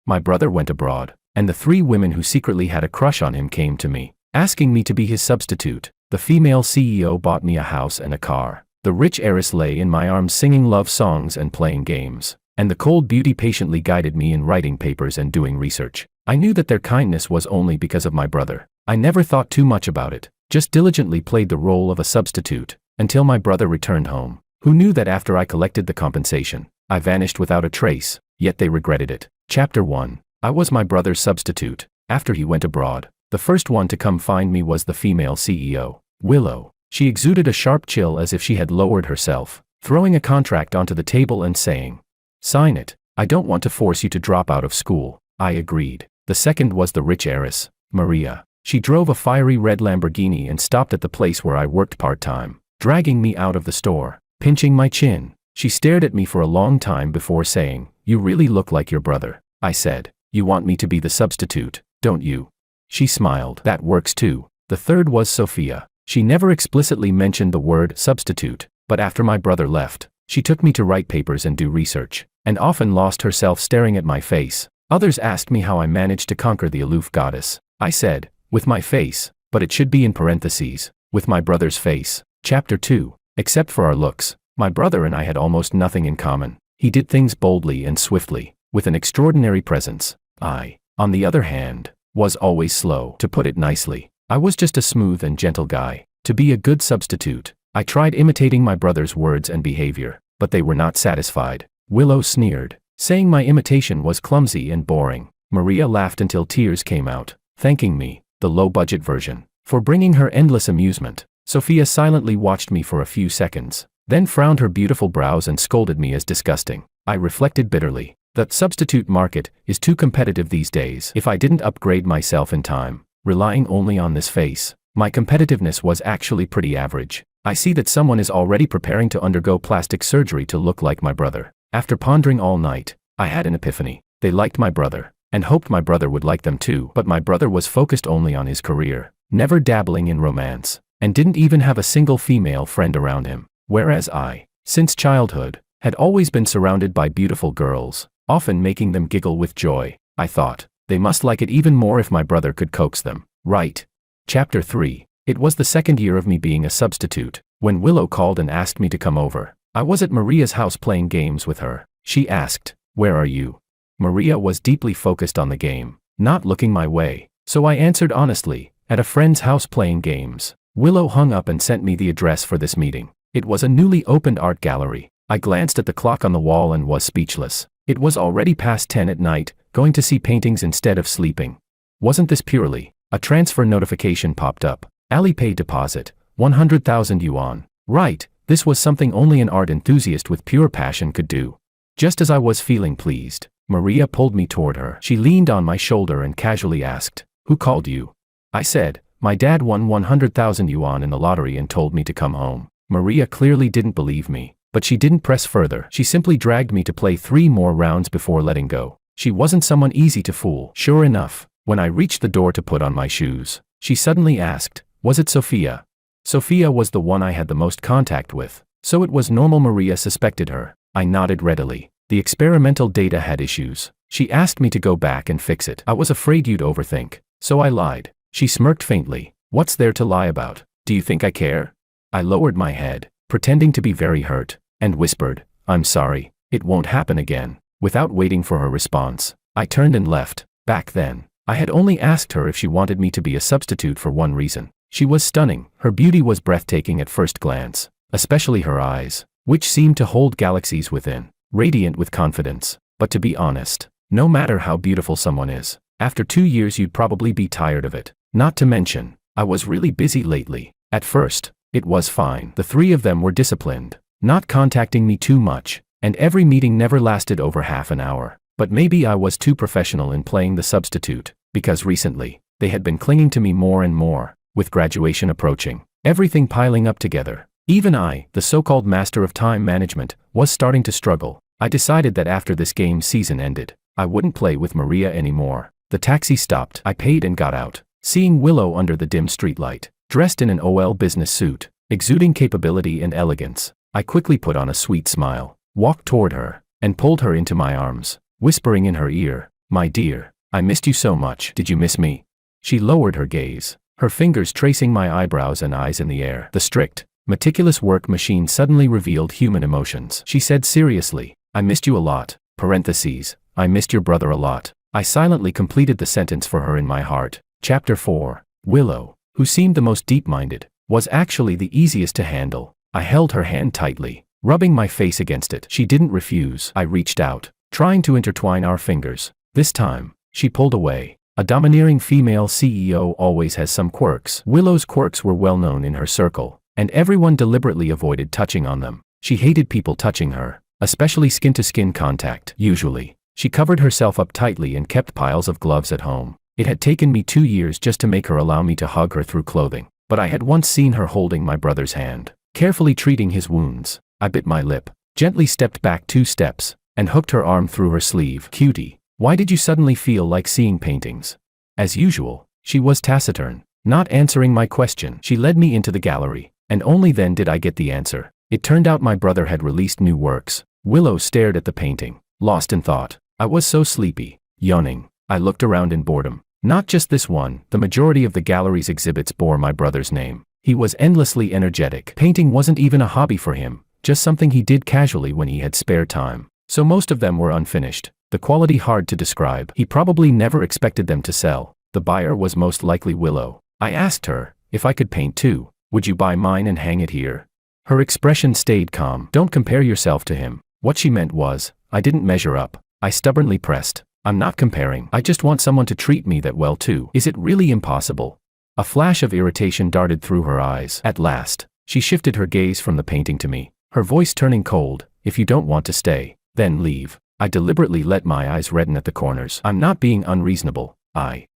My brother went abroad, and the 3 women who secretly had a crush on him came to me, asking me to be his substitute. The female CEO bought me a house and a car. The rich heiress lay in my arms singing love songs and playing games, and the cold beauty patiently guided me in writing papers and doing research. I knew that their kindness was only because of my brother. I never thought too much about it, just diligently played the role of a substitute, until my brother returned home. Who knew that after I collected the compensation, I vanished without a trace, yet they regretted it. Chapter 1. I was my brother's substitute. After he went abroad, the first one to come find me was the female CEO, Willow. She exuded a sharp chill as if she had lowered herself, throwing a contract onto the table and saying, "Sign it. I don't want to force you to drop out of school." I agreed. The second was the rich heiress, Maria. She drove a fiery red Lamborghini and stopped at the place where I worked part-time, dragging me out of the store, pinching my chin. She stared at me for a long time before saying, "You really look like your brother." I said, "You want me to be the substitute, don't you?" She smiled. "That works too." The third was Sophia. She never explicitly mentioned the word substitute, but after my brother left, she took me to write papers and do research, and often lost herself staring at my face. Others asked me how I managed to conquer the aloof goddess. I said, "With my face," but it should be in parentheses, "with my brother's face." Chapter 2. Except for our looks, my brother and I had almost nothing in common. He did things boldly and swiftly, with an extraordinary presence. I, on the other hand, was always slow. To put it nicely, I was just a smooth and gentle guy. To be a good substitute, I tried imitating my brother's words and behavior, but they were not satisfied. Willow sneered, saying my imitation was clumsy and boring. Maria laughed until tears came out, thanking me, the low-budget version, for bringing her endless amusement. Sophia silently watched me for a few seconds, then frowned her beautiful brows and scolded me as disgusting. I reflected bitterly. The substitute market is too competitive these days. If I didn't upgrade myself in time, relying only on this face, my competitiveness was actually pretty average. I see that someone is already preparing to undergo plastic surgery to look like my brother. After pondering all night, I had an epiphany. They liked my brother, and hoped my brother would like them too. But my brother was focused only on his career, never dabbling in romance, and didn't even have a single female friend around him. Whereas I, since childhood, had always been surrounded by beautiful girls, often making them giggle with joy. I thought, they must like it even more if my brother could coax them, right? Chapter 3. It was the second year of me being a substitute, when Willow called and asked me to come over. I was at Maria's house playing games with her. She asked, "Where are you?" Maria was deeply focused on the game, not looking my way, so I answered honestly, "At a friend's house playing games." Willow hung up and sent me the address for this meeting. It was a newly opened art gallery. I glanced at the clock on the wall and was speechless. It was already past 10 at night, going to see paintings instead of sleeping. Wasn't this purely? A transfer notification popped up. Alipay deposit, 100,000 yuan. Right, this was something only an art enthusiast with pure passion could do. Just as I was feeling pleased, Maria pulled me toward her. She leaned on my shoulder and casually asked, "Who called you?" I said, "My dad won 100,000 yuan in the lottery and told me to come home." Maria clearly didn't believe me, but she didn't press further. She simply dragged me to play 3 more rounds before letting go. She wasn't someone easy to fool. Sure enough, when I reached the door to put on my shoes, she suddenly asked, "Was it Sophia?" Sophia was the one I had the most contact with, so it was normal Maria suspected her. I nodded readily. The experimental data had issues. She asked me to go back and fix it. I was afraid you'd overthink, so I lied. She smirked faintly. "What's there to lie about? Do you think I care?" I lowered my head, pretending to be very hurt, and whispered, "I'm sorry, it won't happen again." Without waiting for her response, I turned and left. Back then, I had only asked her if she wanted me to be a substitute for one reason. She was stunning. Her beauty was breathtaking at first glance, especially her eyes, which seemed to hold galaxies within, radiant with confidence. But to be honest, no matter how beautiful someone is, after 2 years you'd probably be tired of it. Not to mention, I was really busy lately. At first, it was fine. The 3 of them were disciplined, not contacting me too much, and every meeting never lasted over half an hour. But maybe I was too professional in playing the substitute, because recently, they had been clinging to me more and more. With graduation approaching, everything piling up together, even I, the so-called master of time management, was starting to struggle. I decided that after this game season ended, I wouldn't play with Maria anymore. The taxi stopped. I paid and got out, seeing Willow under the dim streetlight, dressed in an OL business suit, exuding capability and elegance. I quickly put on a sweet smile, walked toward her, and pulled her into my arms, whispering in her ear, My dear, I missed you so much. Did you miss me? She lowered her gaze, her fingers tracing my eyebrows and eyes in the air. The strict, meticulous work machine suddenly revealed human emotions. She said seriously, I missed you a lot. Parentheses, I missed your brother a lot. I silently completed the sentence for her in my heart. Chapter 4. Willow, who seemed the most deep-minded, was actually the easiest to handle. I held her hand tightly, rubbing my face against it. She didn't refuse. I reached out, trying to intertwine our fingers. This time, she pulled away. A domineering female CEO always has some quirks. Willow's quirks were well known in her circle, and everyone deliberately avoided touching on them. She hated people touching her, especially skin-to-skin contact. Usually, she covered herself up tightly and kept piles of gloves at home. It had taken me 2 years just to make her allow me to hug her through clothing, but I had once seen her holding my brother's hand, carefully treating his wounds. I bit my lip, gently stepped back 2 steps, and hooked her arm through her sleeve. Cutie, why did you suddenly feel like seeing paintings? As usual, she was taciturn, not answering my question. She led me into the gallery, and only then did I get the answer. It turned out my brother had released new works. Willow stared at the painting, lost in thought. I was so sleepy. Yawning, I looked around in boredom. Not just this one, the majority of the gallery's exhibits bore my brother's name. He was endlessly energetic. Painting wasn't even a hobby for him, just something he did casually when he had spare time. So most of them were unfinished, the quality hard to describe. He probably never expected them to sell. The buyer was most likely Willow. I asked her, if I could paint too, would you buy mine and hang it here? Her expression stayed calm. Don't compare yourself to him. What she meant was, I didn't measure up. I stubbornly pressed. I'm not comparing. I just want someone to treat me that well too. Is it really impossible? A flash of irritation darted through her eyes. At last, she shifted her gaze from the painting to me, her voice turning cold. If you don't want to stay, then leave. I deliberately let my eyes redden at the corners. I'm not being unreasonable.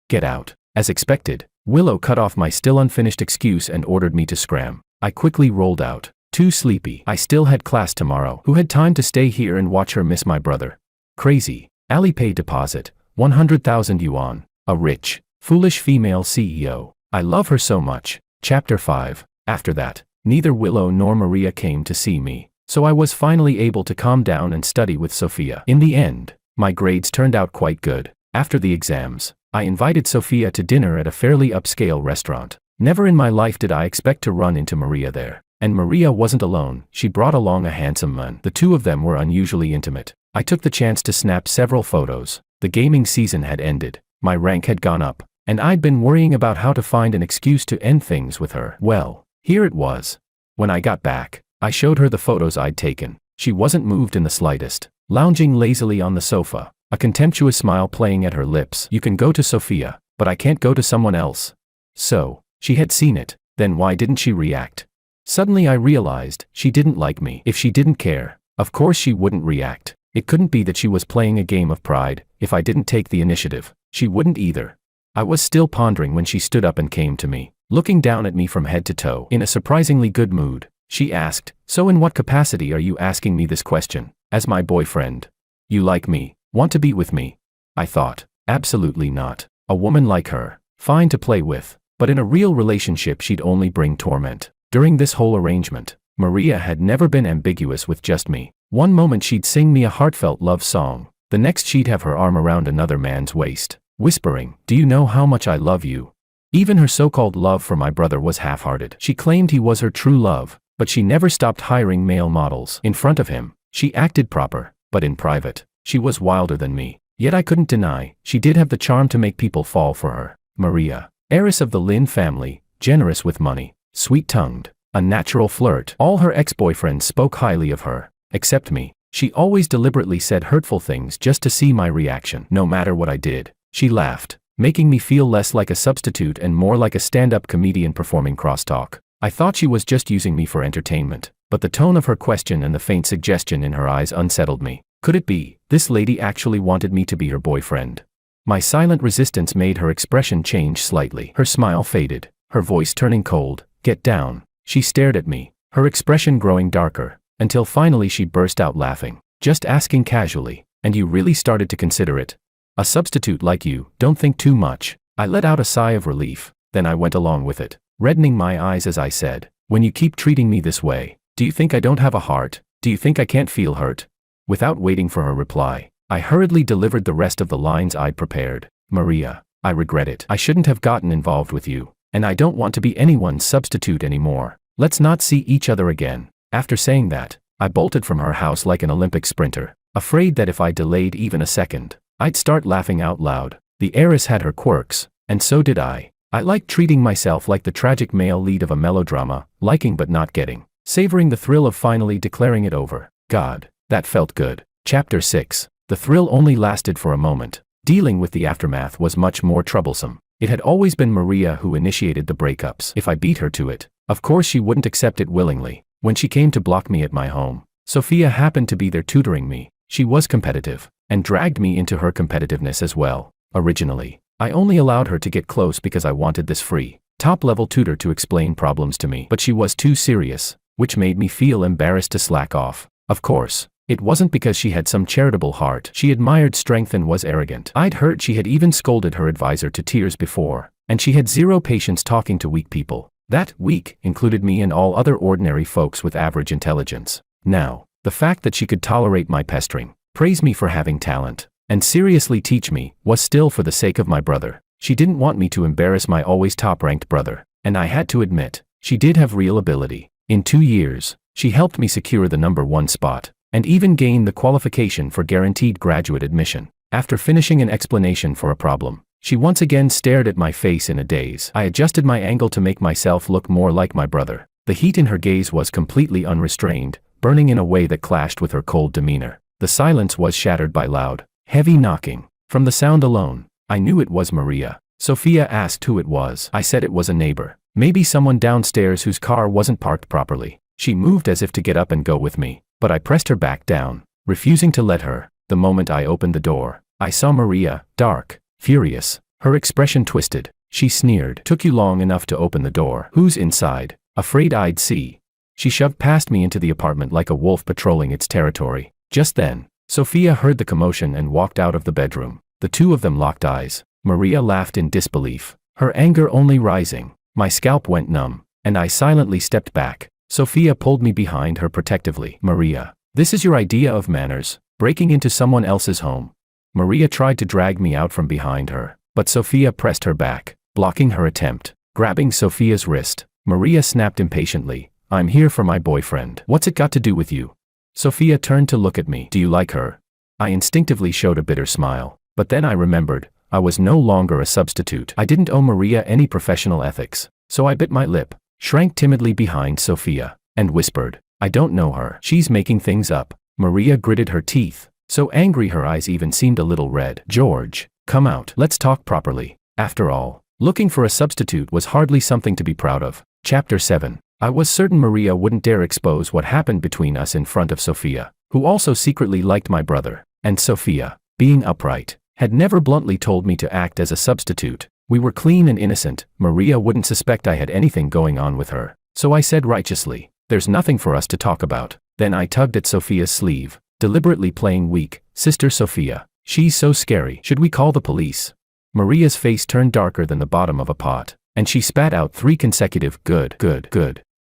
Get out. As expected, Willow cut off my still unfinished excuse and ordered me to scram. I quickly rolled out. Too sleepy. I still had class tomorrow. Who had time to stay here and watch her miss my brother? Crazy. Alipay deposit, 100,000 yuan. A rich, foolish female CEO. I love her so much. Chapter 5. After that, neither Willow nor Maria came to see me, so I was finally able to calm down and study with Sophia. In the end, my grades turned out quite good. After the exams, I invited Sophia to dinner at a fairly upscale restaurant. Never in my life did I expect to run into Maria there. And Maria wasn't alone. She brought along a handsome man. The two of them were unusually intimate. I took the chance to snap several photos. The gaming season had ended, my rank had gone up, and I'd been worrying about how to find an excuse to end things with her. Well, here it was. When I got back, I showed her the photos I'd taken. She wasn't moved in the slightest, lounging lazily on the sofa, a contemptuous smile playing at her lips. You can go to Sophia, but I can't go to someone else. So, she had seen it. Then why didn't she react? Suddenly I realized, she didn't like me. If she didn't care, of course she wouldn't react. It couldn't be that she was playing a game of pride. If I didn't take the initiative, she wouldn't either. I was still pondering when she stood up and came to me, looking down at me from head to toe. In a surprisingly good mood, she asked, so in what capacity are you asking me this question? As my boyfriend. You like me, want to be with me? I thought, absolutely not. A woman like her, fine to play with, but in a real relationship she'd only bring torment. During this whole arrangement, Maria had never been ambiguous with just me. One moment she'd sing me a heartfelt love song, the next she'd have her arm around another man's waist, whispering, do you know how much I love you? Even her so-called love for my brother was half-hearted. She claimed he was her true love, but she never stopped hiring male models. In front of him, she acted proper, but in private, she was wilder than me. Yet I couldn't deny, she did have the charm to make people fall for her. Maria, heiress of the Lin family, generous with money, sweet-tongued, a natural flirt. All her ex-boyfriends spoke highly of her. Except me. She always deliberately said hurtful things just to see my reaction. No matter what I did, she laughed, making me feel less like a substitute and more like a stand-up comedian performing crosstalk. I thought she was just using me for entertainment, but the tone of her question and the faint suggestion in her eyes unsettled me. Could it be, this lady actually wanted me to be her boyfriend? My silent resistance made her expression change slightly. Her smile faded, her voice turning cold. Get down. She stared at me, her expression growing darker, until finally she burst out laughing. Just asking casually, and you really started to consider it? A substitute like you, don't think too much. I let out a sigh of relief, then I went along with it, reddening my eyes as I said, when you keep treating me this way, do you think I don't have a heart? Do you think I can't feel hurt? Without waiting for her reply, I hurriedly delivered the rest of the lines I'd prepared. Maria, I regret it. I shouldn't have gotten involved with you, and I don't want to be anyone's substitute anymore. Let's not see each other again. After saying that, I bolted from her house like an Olympic sprinter, afraid that if I delayed even a second, I'd start laughing out loud. The heiress had her quirks, and so did I. I liked treating myself like the tragic male lead of a melodrama, liking but not getting, savoring the thrill of finally declaring it over. God, that felt good. Chapter 6. The thrill only lasted for a moment. Dealing with the aftermath was much more troublesome. It had always been Maria who initiated the breakups. If I beat her to it, of course she wouldn't accept it willingly. When she came to block me at my home, Sophia happened to be there tutoring me. She was competitive, and dragged me into her competitiveness as well. Originally, I only allowed her to get close because I wanted this free, top-level tutor to explain problems to me. But she was too serious, which made me feel embarrassed to slack off. Of course, it wasn't because she had some charitable heart. She admired strength and was arrogant. I'd heard she had even scolded her advisor to tears before, and she had zero patience talking to weak people. That weak included me and all other ordinary folks with average intelligence. Now, the fact that she could tolerate my pestering, praise me for having talent, and seriously teach me, was still for the sake of my brother. She didn't want me to embarrass my always top-ranked brother, and I had to admit, she did have real ability. In 2 years, she helped me secure the #1 spot, and even gain the qualification for guaranteed graduate admission. After finishing an explanation for a problem, she once again stared at my face in a daze. I adjusted my angle to make myself look more like my brother. The heat in her gaze was completely unrestrained, burning in a way that clashed with her cold demeanor. The silence was shattered by loud, heavy knocking. From the sound alone, I knew it was Maria. Sophia asked who it was. I said it was a neighbor. Maybe someone downstairs whose car wasn't parked properly. She moved as if to get up and go with me, but I pressed her back down, refusing to let her. The moment I opened the door, I saw Maria, dark, furious, her expression twisted. She sneered. "Took you long enough to open the door. Who's inside?" Afraid I'd see. She shoved past me into the apartment like a wolf patrolling its territory. Just then, Sophia heard the commotion and walked out of the bedroom. The two of them locked eyes. Maria laughed in disbelief, her anger only rising. My scalp went numb, and I silently stepped back. Sophia pulled me behind her protectively. "Maria, this is your idea of manners, breaking into someone else's home." Maria tried to drag me out from behind her, but Sophia pressed her back, blocking her attempt. Grabbing Sophia's wrist, Maria snapped impatiently, "I'm here for my boyfriend. What's it got to do with you?" Sophia turned to look at me. "Do you like her?" I instinctively showed a bitter smile, but then I remembered, I was no longer a substitute. I didn't owe Maria any professional ethics, so I bit my lip, shrank timidly behind Sophia, and whispered, "I don't know her. She's making things up." Maria gritted her teeth, so angry her eyes even seemed a little red. "George, come out. Let's talk properly." After all, looking for a substitute was hardly something to be proud of. Chapter 7. I was certain Maria wouldn't dare expose what happened between us in front of Sophia, who also secretly liked my brother, and Sophia, being upright, had never bluntly told me to act as a substitute. We were clean and innocent. Maria wouldn't suspect I had anything going on with her, so I said righteously, "There's nothing for us to talk about." Then I tugged at Sophia's sleeve, deliberately playing weak. "Sister Sophia, she's so scary. Should we call the police?" Maria's face turned darker than the bottom of a pot, and she spat out 3 consecutive good.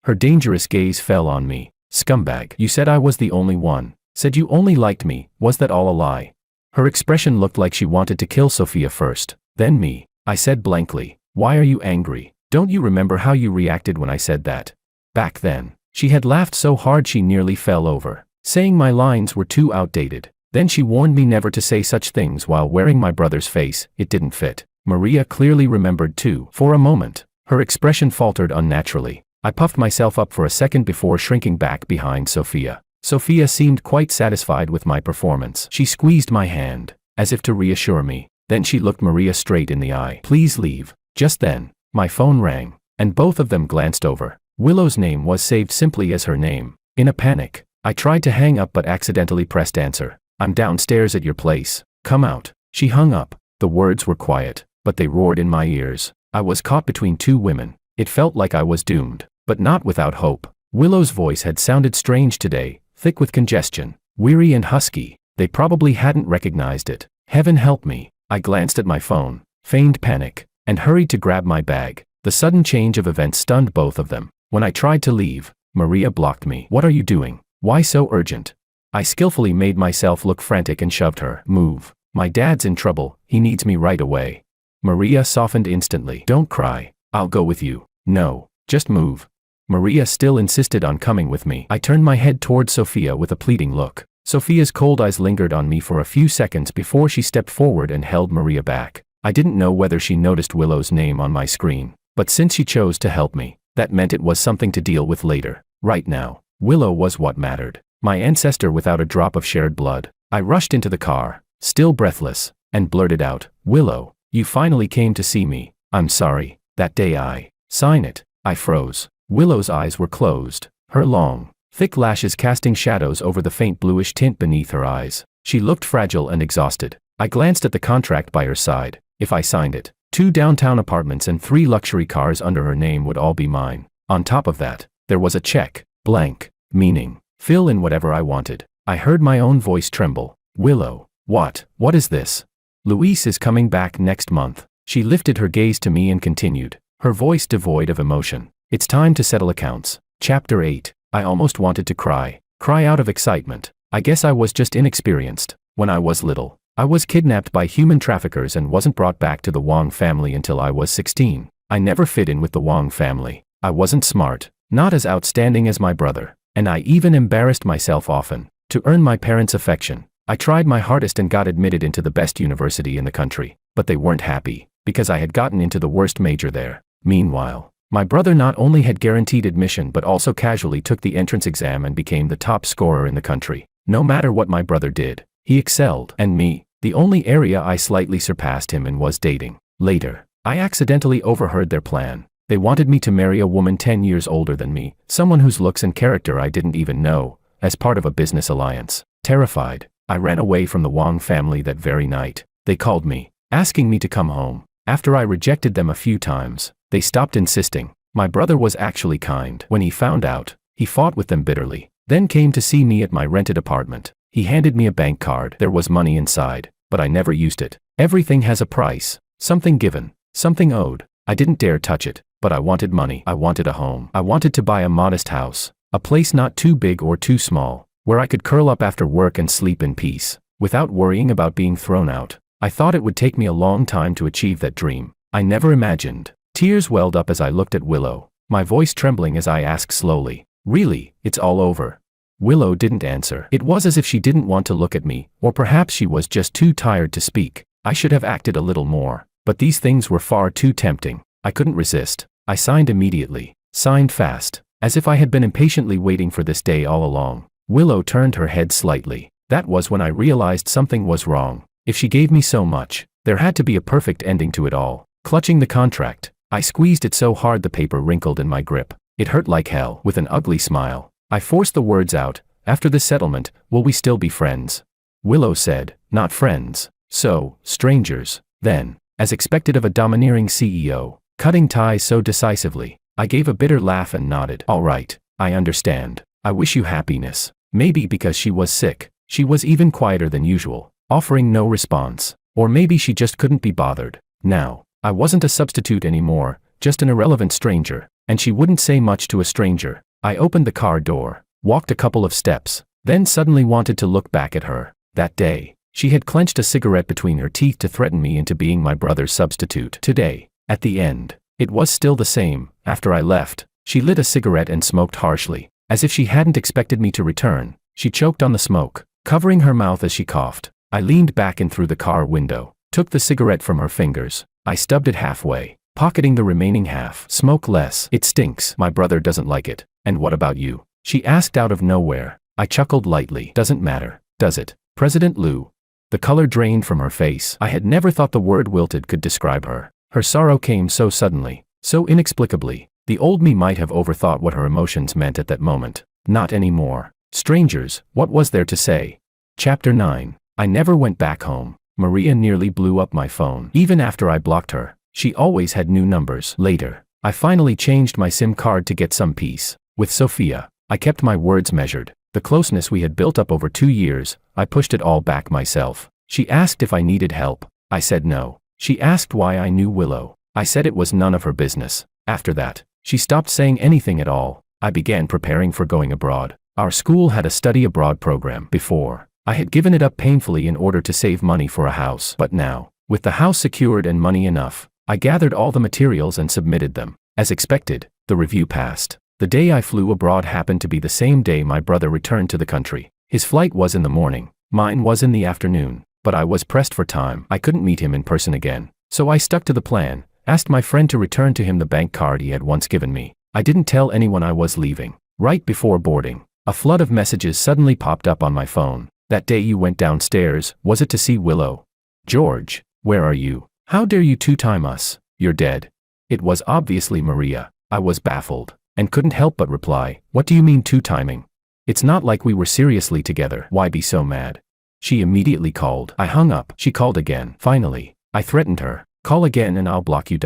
Her dangerous gaze fell on me. "Scumbag, you said I was the only one. Said you only liked me. Was that all a lie?" Her expression looked like she wanted to kill Sophia first, then me. I said blankly, "Why are you angry? Don't you remember how you reacted when I said that?" Back then, she had laughed so hard she nearly fell over, saying my lines were too outdated. Then she warned me never to say such things while wearing my brother's face. It didn't fit. Maria clearly remembered too. For a moment, her expression faltered unnaturally. I puffed myself up for a second before shrinking back behind Sophia. Sophia seemed quite satisfied with my performance. She squeezed my hand, as if to reassure me. Then she looked Maria straight in the eye. "Please leave." Just then, my phone rang, and both of them glanced over. Willow's name was saved simply as her name. In a panic, I tried to hang up but accidentally pressed answer. "I'm downstairs at your place. Come out." She hung up. The words were quiet, but they roared in my ears. I was caught between 2 women. It felt like I was doomed, but not without hope. Willow's voice had sounded strange today, thick with congestion, weary and husky. They probably hadn't recognized it. Heaven help me. I glanced at my phone, feigned panic, and hurried to grab my bag. The sudden change of events stunned both of them. When I tried to leave, Maria blocked me. "What are you doing? Why so urgent?" I skillfully made myself look frantic and shoved her. Move. My dad's in trouble, he needs me right away. Maria softened instantly. Don't cry. I'll go with you. No, just move. Maria still insisted on coming with me. I turned my head toward Sophia with a pleading look. Sophia's cold eyes lingered on me for a few seconds before she stepped forward and held Maria back. I didn't know whether she noticed Willow's name on my screen, but since she chose to help me, that meant it was something to deal with later. Right now, Willow was what mattered. My ancestor without a drop of shared blood. I rushed into the car, still breathless, and blurted out, Willow, you finally came to see me. I'm sorry, that day sign it. I froze. Willow's eyes were closed, her long, thick lashes casting shadows over the faint bluish tint beneath her eyes. She looked fragile and exhausted. I glanced at the contract by her side. If I signed it, 2 downtown apartments and 3 luxury cars under her name would all be mine. On top of that, there was a check, blank, meaning, fill in whatever I wanted. I heard my own voice tremble. Willow, what is this? Luis is coming back next month. She lifted her gaze to me and continued, her voice devoid of emotion. It's time to settle accounts. Chapter 8. I almost wanted to cry out of excitement. I guess I was just inexperienced. When I was little, I was kidnapped by human traffickers and wasn't brought back to the Wong family until I was 16. I never fit in with the Wong family. I wasn't smart, not as outstanding as my brother, and I even embarrassed myself often. To earn my parents' affection, I tried my hardest and got admitted into the best university in the country, but they weren't happy, because I had gotten into the worst major there. Meanwhile, my brother not only had guaranteed admission but also casually took the entrance exam and became the top scorer in the country. No matter what my brother did, he excelled, and me, the only area I slightly surpassed him in was dating. Later, I accidentally overheard their plan. They wanted me to marry a woman 10 years older than me, someone whose looks and character I didn't even know, as part of a business alliance. Terrified, I ran away from the Wong family that very night. They called me, asking me to come home. After I rejected them a few times, they stopped insisting. My brother was actually kind. When he found out, he fought with them bitterly, then came to see me at my rented apartment. He handed me a bank card. There was money inside, but I never used it. Everything has a price. Something given, something owed. I didn't dare touch it, but I wanted money. I wanted a home. I wanted to buy a modest house, a place not too big or too small, where I could curl up after work and sleep in peace, without worrying about being thrown out. I thought it would take me a long time to achieve that dream. I never imagined. Tears welled up as I looked at Willow, my voice trembling as I asked slowly, really, it's all over? Willow didn't answer. It was as if she didn't want to look at me, or perhaps she was just too tired to speak. I should have acted a little more, but these things were far too tempting. I couldn't resist. I signed immediately, signed fast, as if I had been impatiently waiting for this day all along. Willow turned her head slightly. That was when I realized something was wrong. If she gave me so much, there had to be a perfect ending to it all. Clutching the contract, I squeezed it so hard the paper wrinkled in my grip. It hurt like hell. With an ugly smile, I forced the words out, after the settlement, will we still be friends? Willow said, not friends. So, strangers. Then, as expected of a domineering CEO, cutting ties so decisively, I gave a bitter laugh and nodded. All right, I understand. I wish you happiness. Maybe because she was sick, she was even quieter than usual, offering no response. Or maybe she just couldn't be bothered. Now, I wasn't a substitute anymore, just an irrelevant stranger, and she wouldn't say much to a stranger. I opened the car door, walked a couple of steps, then suddenly wanted to look back at her. That day, she had clenched a cigarette between her teeth to threaten me into being my brother's substitute. Today, at the end, it was still the same. After I left, she lit a cigarette and smoked harshly, as if she hadn't expected me to return. She choked on the smoke, covering her mouth as she coughed. I leaned back in through the car window, took the cigarette from her fingers. I stubbed it halfway, pocketing the remaining half. Smoke less. It stinks. My brother doesn't like it. And what about you? She asked out of nowhere. I chuckled lightly. Doesn't matter, does it, President Liu? The color drained from her face. I had never thought the word wilted could describe her. Her sorrow came so suddenly, so inexplicably. The old me might have overthought what her emotions meant at that moment. Not anymore. Strangers, what was there to say? Chapter 9. I never went back home. Maria nearly blew up my phone. Even after I blocked her, she always had new numbers. Later, I finally changed my SIM card to get some peace. With Sophia, I kept my words measured. The closeness we had built up over 2 years, I pushed it all back myself. She asked if I needed help. I said no. She asked why I knew Willow. I said it was none of her business. After that, she stopped saying anything at all. I began preparing for going abroad. Our school had a study abroad program before. I had given it up painfully in order to save money for a house. But now, with the house secured and money enough, I gathered all the materials and submitted them. As expected, the review passed. The day I flew abroad happened to be the same day my brother returned to the country. His flight was in the morning, mine was in the afternoon, but I was pressed for time. I couldn't meet him in person again. So I stuck to the plan, asked my friend to return to him the bank card he had once given me. I didn't tell anyone I was leaving. Right before boarding, a flood of messages suddenly popped up on my phone. That day you went downstairs, was it to see Willow? George, where are you? How dare you two-time us? You're dead. It was obviously Maria. I was baffled, and couldn't help but reply, what do you mean two-timing? It's not like we were seriously together, why be so mad? She immediately called. I hung up. She called again. Finally, I threatened her, call again and I'll block you.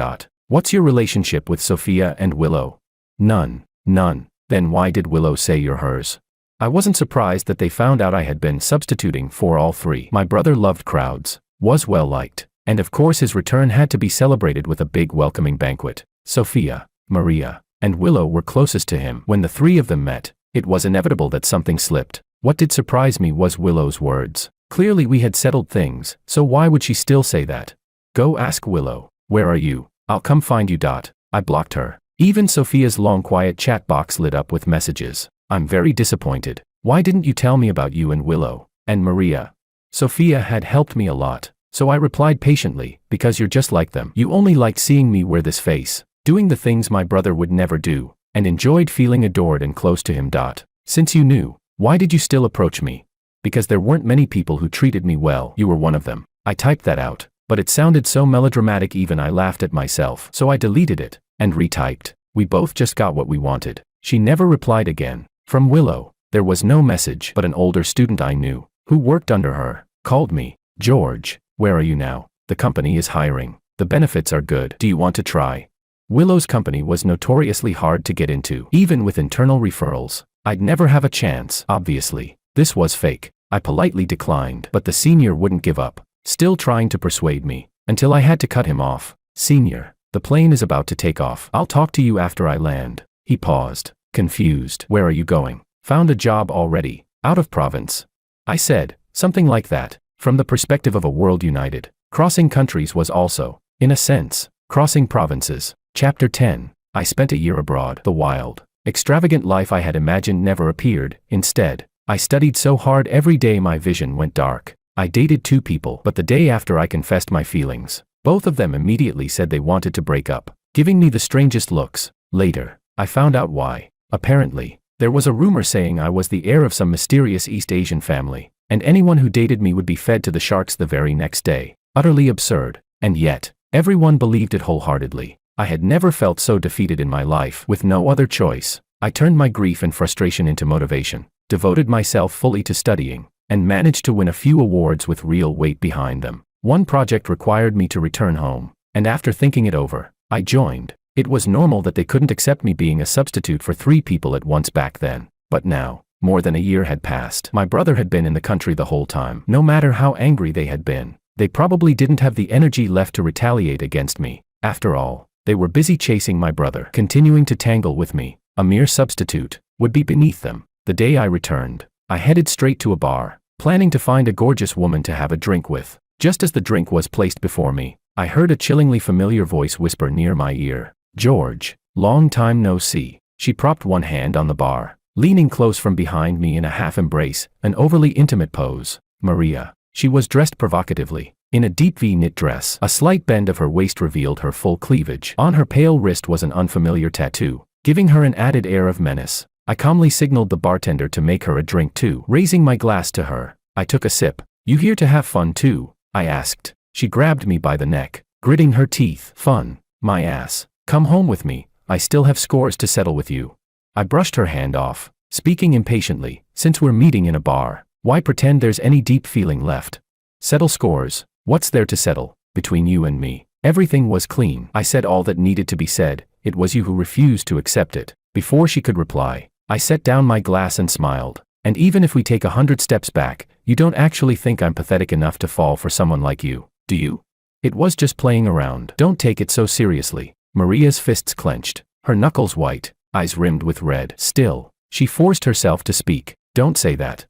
What's your relationship with Sophia and Willow? None. Then why did Willow say you're hers? I wasn't surprised that they found out I had been substituting for all three. My brother loved crowds, was well liked, and of course his return had to be celebrated with a big welcoming banquet. Sophia, Maria, and Willow were closest to him. When the three of them met, it was inevitable that something slipped. What did surprise me was Willow's words. Clearly we had settled things, so why would she still say that? Go ask Willow. Where are you? I'll come find you. I blocked her. Even Sophia's long quiet chat box lit up with messages. I'm very disappointed. Why didn't you tell me about you and Willow, and Maria? Sophia had helped me a lot, so I replied patiently, because you're just like them. You only liked seeing me wear this face, doing the things my brother would never do, and enjoyed feeling adored and close to him. Since you knew, why did you still approach me? Because there weren't many people who treated me well. You were one of them. I typed that out, but it sounded so melodramatic even I laughed at myself, so I deleted it and retyped. We both just got what we wanted. She never replied again. From Willow, there was no message, but an older student I knew, who worked under her, called me. George, where are you now? The company is hiring. The benefits are good. Do you want to try? Willow's company was notoriously hard to get into. Even with internal referrals, I'd never have a chance. Obviously, this was fake. I politely declined, but the senior wouldn't give up, still trying to persuade me, until I had to cut him off. Senior, the plane is about to take off. I'll talk to you after I land. He paused, confused. Where are you going? Found a job already, out of province. I said, something like that. From the perspective of a world united, crossing countries was also, in a sense, crossing provinces. Chapter 10. I spent a year abroad. The wild, extravagant life I had imagined never appeared. Instead, I studied so hard every day my vision went dark. I dated 2 people, but the day after I confessed my feelings, both of them immediately said they wanted to break up, giving me the strangest looks. Later, I found out why. Apparently, there was a rumor saying I was the heir of some mysterious East Asian family, and anyone who dated me would be fed to the sharks the very next day. Utterly absurd. And yet, everyone believed it wholeheartedly. I had never felt so defeated in my life. With no other choice, I turned my grief and frustration into motivation, devoted myself fully to studying, and managed to win a few awards with real weight behind them. One project required me to return home, and after thinking it over, I joined. It was normal that they couldn't accept me being a substitute for 3 people at once back then. But now, more than a year had passed. My brother had been in the country the whole time. No matter how angry they had been, they probably didn't have the energy left to retaliate against me. After all, they were busy chasing my brother. Continuing to tangle with me, a mere substitute, would be beneath them. The day I returned, I headed straight to a bar, planning to find a gorgeous woman to have a drink with. Just as the drink was placed before me, I heard a chillingly familiar voice whisper near my ear. George, long time no see. She propped one hand on the bar, leaning close from behind me in a half embrace, an overly intimate pose. Maria. She was dressed provocatively, in a deep V-knit dress. A slight bend of her waist revealed her full cleavage. On her pale wrist was an unfamiliar tattoo, giving her an added air of menace. I calmly signaled the bartender to make her a drink too. Raising my glass to her, I took a sip. You here to have fun too? I asked. She grabbed me by the neck, gritting her teeth. Fun? My ass. Come home with me, I still have scores to settle with you. I brushed her hand off, speaking impatiently. Since we're meeting in a bar, why pretend there's any deep feeling left? Settle scores? What's there to settle? Between you and me, everything was clean. I said all that needed to be said. It was you who refused to accept it. Before she could reply, I set down my glass and smiled. And even if we take 100 steps back, you don't actually think I'm pathetic enough to fall for someone like you, do you? It was just playing around. Don't take it so seriously. Maria's fists clenched, her knuckles white, eyes rimmed with red. Still, She forced herself to speak. Don't say that.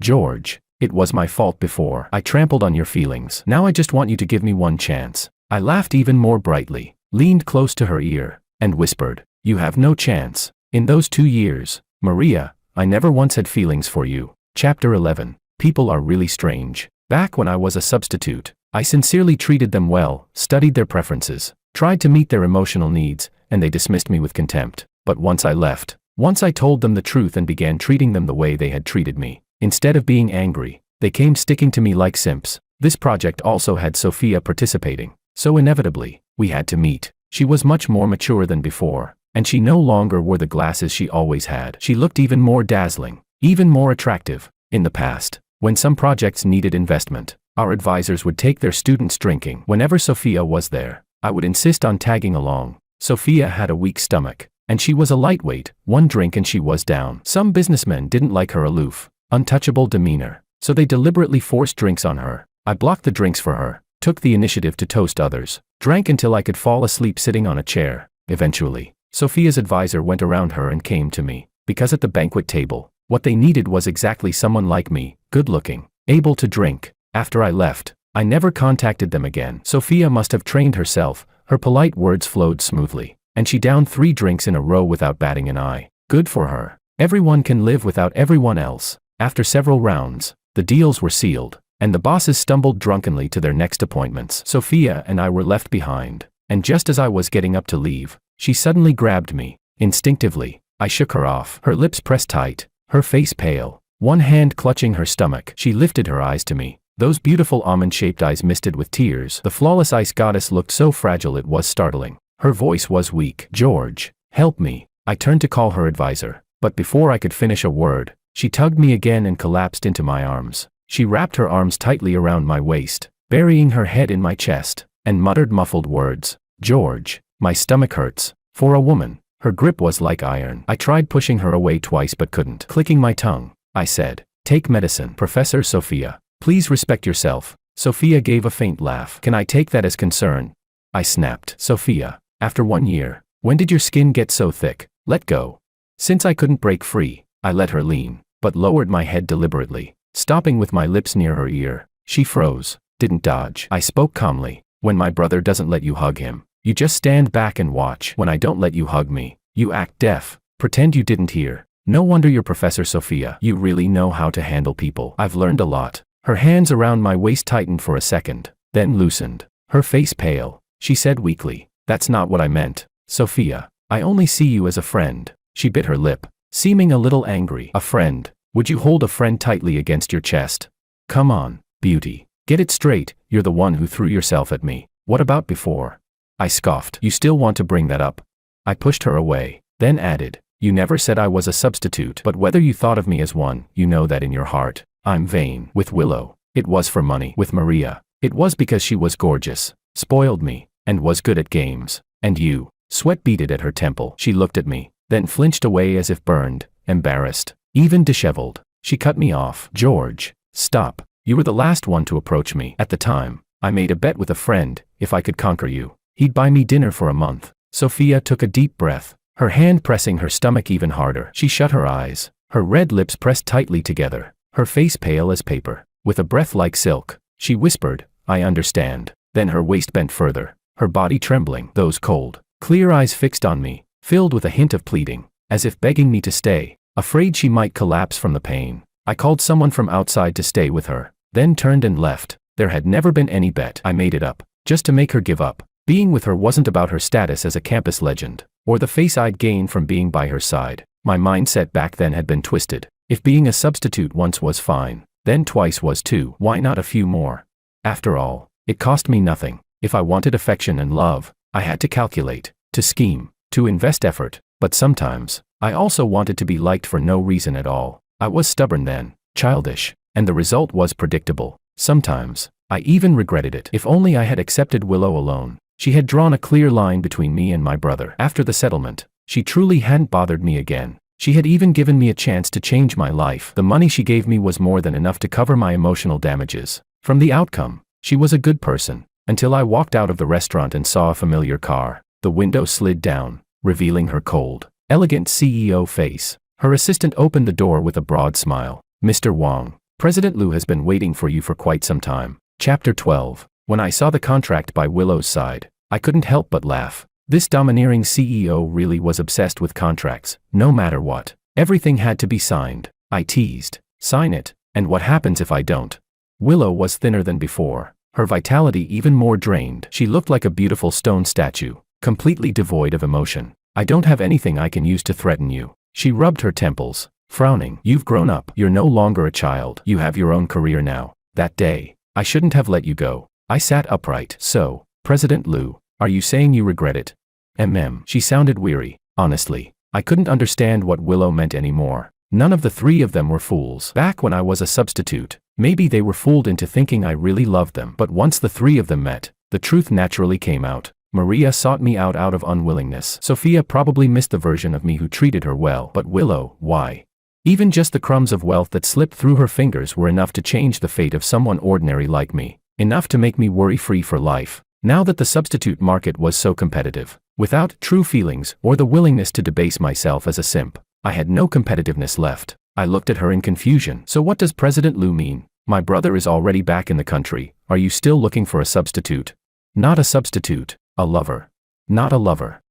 George, it was my fault before. I trampled on your feelings. Now I just want you to give me one chance. I laughed even more brightly, leaned close to her ear, and whispered, you have no chance. In those 2 years, Maria, I never once had feelings for you. Chapter 11. People are really strange. Back when I was a substitute, I sincerely treated them well, studied their preferences, tried to meet their emotional needs, and they dismissed me with contempt. But once I left, once I told them the truth and began treating them the way they had treated me, instead of being angry, they came sticking to me like simps. This project also had Sophia participating, so inevitably, we had to meet. She was much more mature than before, and she no longer wore the glasses she always had. She looked even more dazzling, even more attractive. In the past, when some projects needed investment, our advisors would take their students drinking. Whenever Sophia was there, I would insist on tagging along. Sophia had a weak stomach, and she was a lightweight. One drink and she was down. Some businessmen didn't like her aloof, untouchable demeanor, so they deliberately forced drinks on her. I blocked the drinks for her, took the initiative to toast others, drank until I could fall asleep sitting on a chair. Eventually, Sophia's advisor went around her and came to me, because at the banquet table, what they needed was exactly someone like me, good-looking, able to drink. After I left, I never contacted them again. Sophia must have trained herself. Her polite words flowed smoothly, and she downed 3 drinks in a row without batting an eye. Good for her. Everyone can live without everyone else. After several rounds, the deals were sealed, and the bosses stumbled drunkenly to their next appointments. Sophia and I were left behind, and just as I was getting up to leave, she suddenly grabbed me. Instinctively, I shook her off. Her lips pressed tight, her face pale, one hand clutching her stomach. She lifted her eyes to me, those beautiful almond-shaped eyes misted with tears. The flawless ice goddess looked so fragile it was startling. Her voice was weak. George, help me. I turned to call her advisor, but before I could finish a word, she tugged me again and collapsed into my arms. She wrapped her arms tightly around my waist, burying her head in my chest, and muttered muffled words. George, my stomach hurts. For a woman, her grip was like iron. I tried pushing her away twice but couldn't. Clicking my tongue, I said, take medicine. Professor Sophia, please respect yourself. Sophia gave a faint laugh. Can I take that as concern? I snapped. Sophia, after 1 year, when did your skin get so thick? Let go. Since I couldn't break free, I let her lean, but lowered my head deliberately, stopping with my lips near her ear. She froze, didn't dodge. I spoke calmly. When my brother doesn't let you hug him, you just stand back and watch. When I don't let you hug me, you act deaf, pretend you didn't hear. No wonder you're Professor Sophia. You really know how to handle people. I've learned a lot. Her hands around my waist tightened for a second, then loosened. Her face pale. She said weakly, that's not what I meant. Sophia, I only see you as a friend. She bit her lip, seeming a little angry. A friend? Would you hold a friend tightly against your chest? Come on, beauty. Get it straight, you're the one who threw yourself at me. What about before? I scoffed. You still want to bring that up? I pushed her away, then added, you never said I was a substitute, but whether you thought of me as one, you know that in your heart. I'm vain. With Willow, it was for money. With Maria, it was because she was gorgeous, spoiled me, and was good at games. And you? Sweat beaded at her temple. She looked at me, then flinched away as if burned, embarrassed, even disheveled. She cut me off. George, stop. You were the last one to approach me. At the time, I made a bet with a friend. If I could conquer you, he'd buy me dinner for a month. Sophia took a deep breath, her hand pressing her stomach even harder. She shut her eyes, her red lips pressed tightly together, her face pale as paper. With a breath like silk, she whispered, I understand. Then her waist bent further, her body trembling, those cold, clear eyes fixed on me, filled with a hint of pleading, as if begging me to stay. Afraid she might collapse from the pain, I called someone from outside to stay with her, then turned and left. There had never been any bet. I made it up, just to make her give up. Being with her wasn't about her status as a campus legend, or the face I'd gain from being by her side. My mindset back then had been twisted. If being a substitute once was fine, then twice was too. Why not a few more? After all, it cost me nothing. If I wanted affection and love, I had to calculate, to scheme, to invest effort. But sometimes, I also wanted to be liked for no reason at all. I was stubborn then, childish, and the result was predictable. Sometimes, I even regretted it. If only I had accepted Willow alone. She had drawn a clear line between me and my brother. After the settlement, she truly hadn't bothered me again. She had even given me a chance to change my life. The money she gave me was more than enough to cover my emotional damages. From the outcome, she was a good person, until I walked out of the restaurant and saw a familiar car. The window slid down, revealing her cold, elegant CEO face. Her assistant opened the door with a broad smile. Mr. Wang, President Liu has been waiting for you for quite some time. Chapter 12. When I saw the contract by Willow's side, I couldn't help but laugh. This domineering CEO really was obsessed with contracts, no matter what. Everything had to be signed. I teased. Sign it, and what happens if I don't? Willow was thinner than before, her vitality even more drained. She looked like a beautiful stone statue, completely devoid of emotion. I don't have anything I can use to threaten you. She rubbed her temples, frowning. You've grown up. You're no longer a child. You have your own career now. That day, I shouldn't have let you go. I sat upright. So, President Liu, are you saying you regret it? She sounded weary. Honestly, I couldn't understand what Willow meant anymore. None of the three of them were fools. Back when I was a substitute, maybe they were fooled into thinking I really loved them. But once the three of them met, the truth naturally came out. Maria sought me out of unwillingness. Sophia probably missed the version of me who treated her well. But Willow, why? Even just the crumbs of wealth that slipped through her fingers were enough to change the fate of someone ordinary like me. Enough to make me worry-free for life. Now that the substitute market was so competitive, without true feelings or the willingness to debase myself as a simp, I had no competitiveness left. I looked at her in confusion. So what does President Liu mean? My brother is already back in the country. Are you still looking for a substitute? Not a substitute, a lover. Not a lover.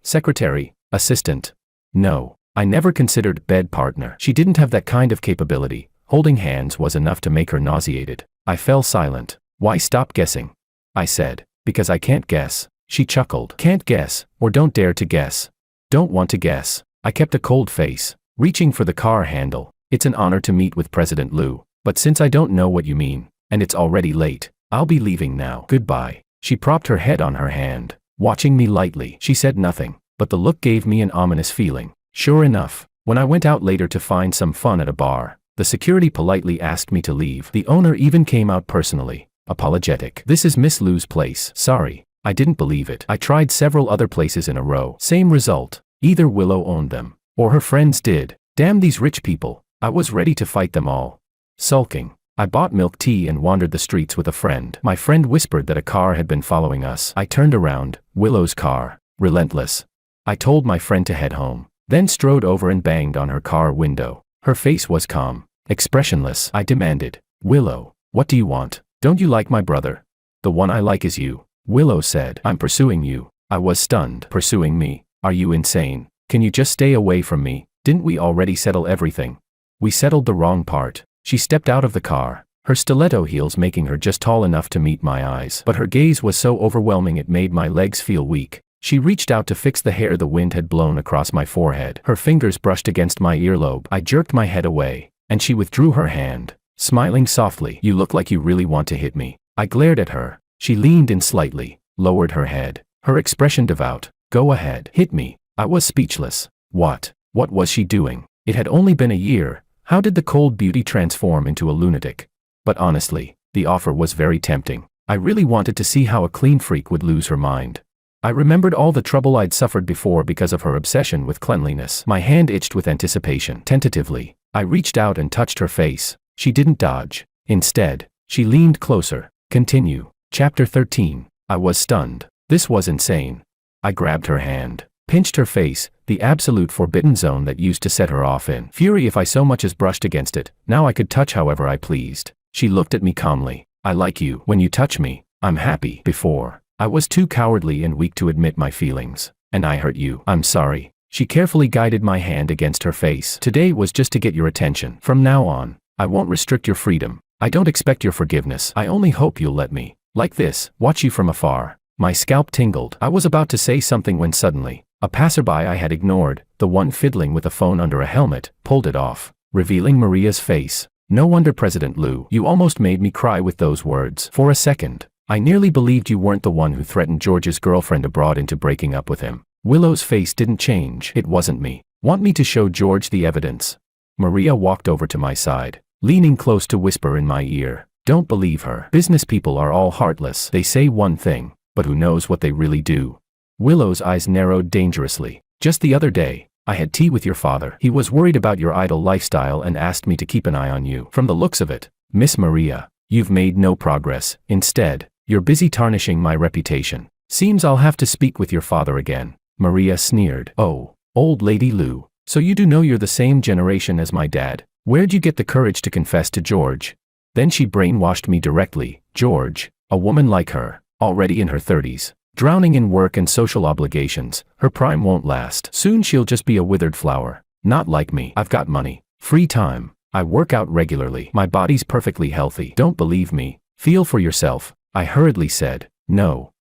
Secretary, assistant. No, I never considered bed partner. She didn't have that kind of capability. Holding hands was enough to make her nauseated. I fell silent. Why stop guessing? I said. Because I can't guess. She chuckled. Can't guess, or don't dare to guess. Don't want to guess. I kept a cold face, reaching for the car handle. It's an honor to meet with President Liu, but since I don't know what you mean, and it's already late, I'll be leaving now. Goodbye. She propped her head on her hand, watching me lightly. She said nothing, but the look gave me an ominous feeling. Sure enough, when I went out later to find some fun at a bar, the security politely asked me to leave. The owner even came out personally, apologetic. This is Miss Liu's place. Sorry, I didn't believe it. I tried several other places in a row. Same result. Either Willow owned them, or her friends did. Damn these rich people. I was ready to fight them all. Sulking, I bought milk tea and wandered the streets with a friend. My friend whispered that a car had been following us. I turned around. Willow's car. Relentless. I told my friend to head home, then strode over and banged on her car window. Her face was calm, expressionless. I demanded, Willow, what do you want? Don't you like my brother? The one I like is you. Willow said, I'm pursuing you. I was stunned. Pursuing me? Are you insane? Can you just stay away from me? Didn't we already settle everything? We settled the wrong part. She stepped out of the car, her stiletto heels making her just tall enough to meet my eyes. But her gaze was so overwhelming it made my legs feel weak. She reached out to fix the hair the wind had blown across my forehead. Her fingers brushed against my earlobe. I jerked my head away, and she withdrew her hand, smiling softly. You look like you really want to hit me. I glared at her. She leaned in slightly, lowered her head, her expression devout. Go ahead. Hit me. I was speechless. What was she doing? It had only been a year. How did the cold beauty transform into a lunatic? But honestly, the offer was very tempting. I really wanted to see how a clean freak would lose her mind. I remembered all the trouble I'd suffered before because of her obsession with cleanliness. My hand itched with anticipation. Tentatively, I reached out and touched her face. She didn't dodge. Instead, she leaned closer. Continue. Chapter 13. I was stunned. This was insane. I grabbed her hand, pinched her face, the absolute forbidden zone that used to set her off in fury if I so much as brushed against it. Now I could touch however I pleased. She looked at me calmly. I like you when you touch me. I'm happy. Before, I was too cowardly and weak to admit my feelings. And I hurt you. I'm sorry. She carefully guided my hand against her face. Today was just to get your attention. From now on, I won't restrict your freedom. I don't expect your forgiveness. I only hope you'll let me, like this, watch you from afar. My scalp tingled. I was about to say something when suddenly, a passerby I had ignored, the one fiddling with a phone under a helmet, pulled it off, revealing Maria's face. No wonder, President Liu, you almost made me cry with those words. For a second, I nearly believed you weren't the one who threatened George's girlfriend abroad into breaking up with him. Willow's face didn't change. It wasn't me. Want me to show George the evidence? Maria walked over to my side, leaning close to whisper in my ear. Don't believe her. Business people are all heartless. They say one thing, but who knows what they really do. Willow's eyes narrowed dangerously. Just the other day, I had tea with your father. He was worried about your idle lifestyle and asked me to keep an eye on you. From the looks of it, Miss Maria, you've made no progress. Instead, you're busy tarnishing my reputation. Seems I'll have to speak with your father again. Maria sneered. Oh, old lady Liu, So you do know you're the same generation as my dad. Where'd you get the courage to confess to George? Then she brainwashed me directly. George, a woman like her, already in her 30s, drowning in work and social obligations, her prime won't last. Soon she'll just be a withered flower. Not like me. I've got money, free time. I work out regularly. My body's perfectly healthy. Don't believe me? Feel for yourself. I hurriedly said, no,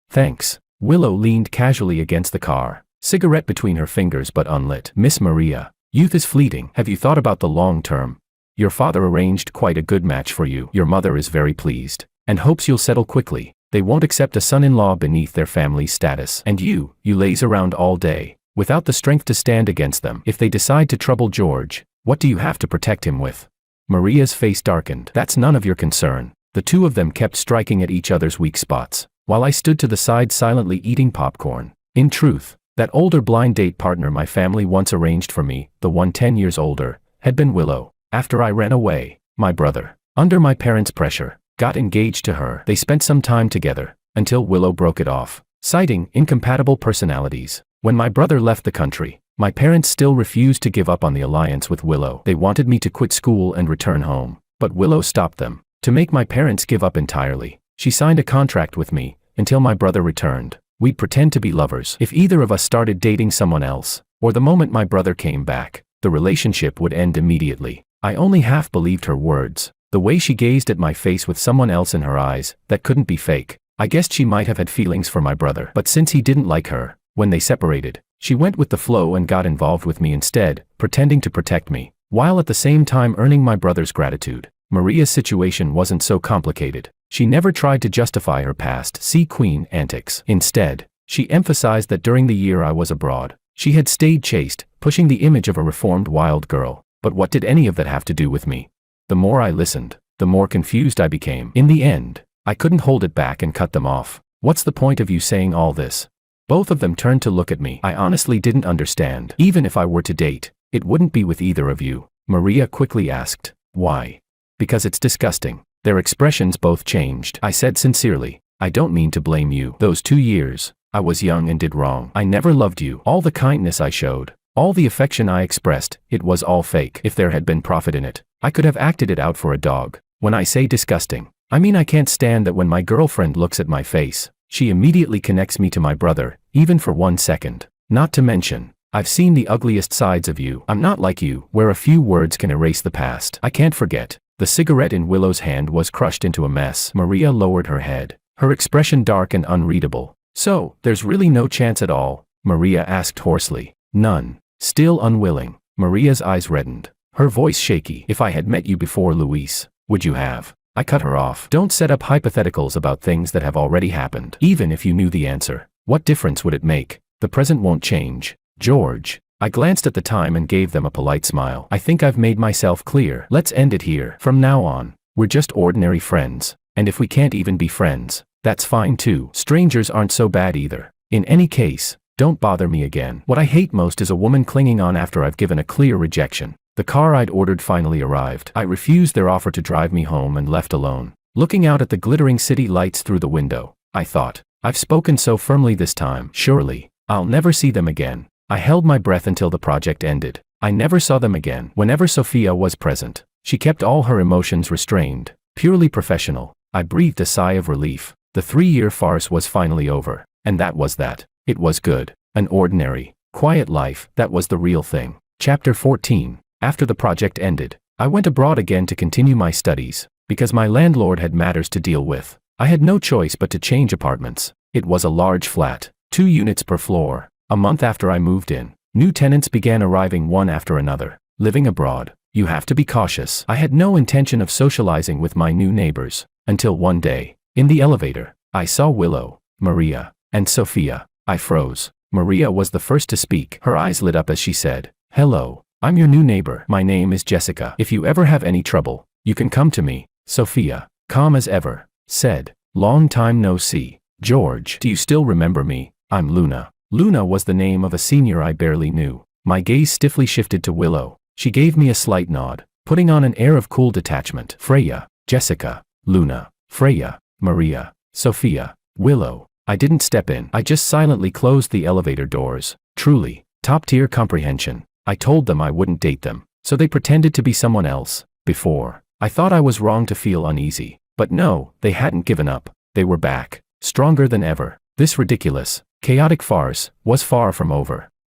thanks. Willow leaned casually against the car, cigarette between her fingers but unlit. Miss Maria, youth is fleeting. Have you thought about the long term? Your father arranged quite a good match for you. Your mother is very pleased, and hopes you'll settle quickly. They won't accept a son-in-law beneath their family's status. And you laze around all day, without the strength to stand against them. If they decide to trouble George, what do you have to protect him with? Maria's face darkened. That's none of your concern. The two of them kept striking at each other's weak spots, while I stood to the side silently eating popcorn. In truth, that older blind date partner my family once arranged for me, the one 10 years older, had been Willow. After I ran away, my brother, under my parents' pressure, got engaged to her. They spent some time together, until Willow broke it off, citing incompatible personalities. When my brother left the country, my parents still refused to give up on the alliance with Willow. They wanted me to quit school and return home, but Willow stopped them. To make my parents give up entirely, she signed a contract with me, until my brother returned. We'd pretend to be lovers. If either of us started dating someone else, or the moment my brother came back, the relationship would end immediately. I only half believed her words. The way she gazed at my face with someone else in her eyes, that couldn't be fake. I guessed she might have had feelings for my brother. But since he didn't like her, when they separated, she went with the flow and got involved with me instead, pretending to protect me, while at the same time earning my brother's gratitude. Maria's situation wasn't so complicated. She never tried to justify her past sea queen antics. Instead, she emphasized that during the year I was abroad, she had stayed chaste, pushing the image of a reformed wild girl. But what did any of that have to do with me? The more I listened, the more confused I became. In the end, I couldn't hold it back and cut them off. What's the point of you saying all this? Both of them turned to look at me. I honestly didn't understand. Even if I were to date, it wouldn't be with either of you. Maria quickly asked, why? Because it's disgusting. Their expressions both changed. I said sincerely, I don't mean to blame you. Those 2 years, I was young and did wrong. I never loved you. All the kindness I showed, all the affection I expressed, it was all fake. If there had been profit in it, I could have acted it out for a dog. When I say disgusting, I mean I can't stand that when my girlfriend looks at my face, she immediately connects me to my brother, even for 1 second. Not to mention, I've seen the ugliest sides of you. I'm not like you, where a few words can erase the past. I can't forget. The cigarette in Willow's hand was crushed into a mess. Maria lowered her head, her expression dark and unreadable. So, there's really no chance at all? Maria asked hoarsely. None. Still unwilling, Maria's eyes reddened, her voice shaky. If I had met you before Luis, would you have? I cut her off. Don't set up hypotheticals about things that have already happened. Even if you knew the answer, what difference would it make? The present won't change. George. I glanced at the time and gave them a polite smile. I think I've made myself clear. Let's end it here. From now on, we're just ordinary friends. And if we can't even be friends, that's fine too. Strangers aren't so bad either. In any case, don't bother me again. What I hate most is a woman clinging on after I've given a clear rejection. The car I'd ordered finally arrived. I refused their offer to drive me home and left alone. Looking out at the glittering city lights through the window, I thought, I've spoken so firmly this time. Surely, I'll never see them again. I held my breath until the project ended. I never saw them again. Whenever Sophia was present, she kept all her emotions restrained, purely professional. I breathed a sigh of relief. The 3-year farce was finally over. And that was that. It was good. An ordinary, quiet life, that was the real thing. Chapter 14. After the project ended, I went abroad again to continue my studies, because my landlord had matters to deal with. I had no choice but to change apartments. It was a large flat, 2 units per floor. A month after I moved in, new tenants began arriving one after another. Living abroad, you have to be cautious. I had no intention of socializing with my new neighbors, until one day, in the elevator, I saw Willow, Maria, and Sophia. I froze. Maria was the first to speak. Her eyes lit up as she said, "Hello, I'm your new neighbor. My name is Jessica. If you ever have any trouble, you can come to me." Sophia, calm as ever, said, "Long time no see. George, do you still remember me? I'm Luna." Luna was the name of a senior I barely knew. My gaze stiffly shifted to Willow. She gave me a slight nod, putting on an air of cool detachment. Freya, Jessica, Luna, Freya, Maria, Sophia, Willow. I didn't step in. I just silently closed the elevator doors. Truly, top-tier comprehension. I told them I wouldn't date them, so they pretended to be someone else. Before, I thought I was wrong to feel uneasy. But no, they hadn't given up. They were back, stronger than ever. This ridiculous, chaotic farce was far from over.